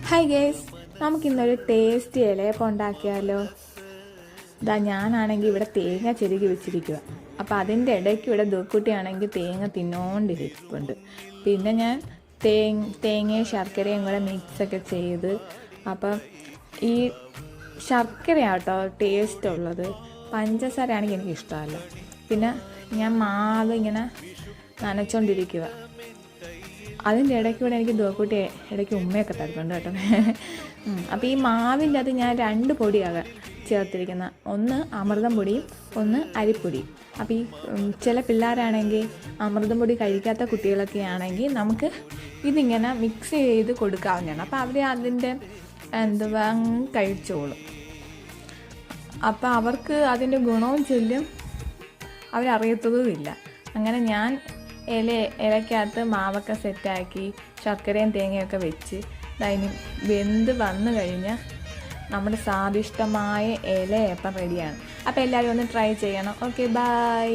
Hi guys, നമുക്കിന്നൊരു tasty ഇലയപ്പം ഉണ്ടാക്കിയാലോ? ഞാനാണെങ്കിൽ ഇവിടെ തേങ്ങ ചെരുകി വെച്ചിരിക്കുക. അപ്പോൾ അതിൻ്റെ ഇടയ്ക്ക് ഇവിടെ ദൂക്കുട്ടിയാണെങ്കിൽ തേങ്ങ തിന്നോണ്ടിരിപ്പുണ്ട്. പിന്നെ ഞാൻ തേങ്ങയും ശർക്കരയും കൂടെ മിക്സൊക്കെ ചെയ്ത്, അപ്പം ഈ ശർക്കരയാട്ടോ ടേസ്റ്റ് ഉള്ളത്, പഞ്ചസാര ആണെങ്കിൽ എനിക്ക് ഇഷ്ടമല്ല. പിന്നെ ഞാൻ മാവ് ഇങ്ങനെ നനച്ചോണ്ടിരിക്കുക. അതിൻ്റെ ഇടയ്ക്കൂടെ എനിക്ക് ദോക്കുട്ടി ഇടയ്ക്ക് ഉമ്മയൊക്കെ തരുന്നുണ്ട് കേട്ടോ. അപ്പോൾ ഈ മാവിൻ്റെ അത് ഞാൻ 2 പൊടിയാണ് ചേർത്തിരിക്കുന്നത്. ഒന്ന് അമൃതം പൊടിയും ഒന്ന് അരിപ്പൊടിയും. അപ്പോൾ ഈ ചില പിള്ളേരാണെങ്കിൽ അമൃതം പൊടി കഴിക്കാത്ത കുട്ടികളൊക്കെ ആണെങ്കിൽ നമുക്ക് ഇതിങ്ങനെ മിക്സ് ചെയ്ത് കൊടുക്കാവുന്നതാണ്. അപ്പോൾ അവർ അതിൻ്റെ കഴിച്ചോളും. അപ്പോൾ അവർക്ക് അതിൻ്റെ ഗുണവും ചൊല്ലും, അവരറിയത്തതുമില്ല. അങ്ങനെ ഞാൻ ഇലയ്ക്കകത്ത് മാവൊക്കെ സെറ്റാക്കി ശർക്കരയും തേങ്ങയൊക്കെ വെച്ച് അതിന് വെന്ത് വന്നു കഴിഞ്ഞാൽ നമ്മുടെ സ്വാദിഷ്ടമായ ഇലയപ്പം റെഡിയാണ്. അപ്പോൾ എല്ലാവരും ഒന്ന് ട്രൈ ചെയ്യണം. Okay, by.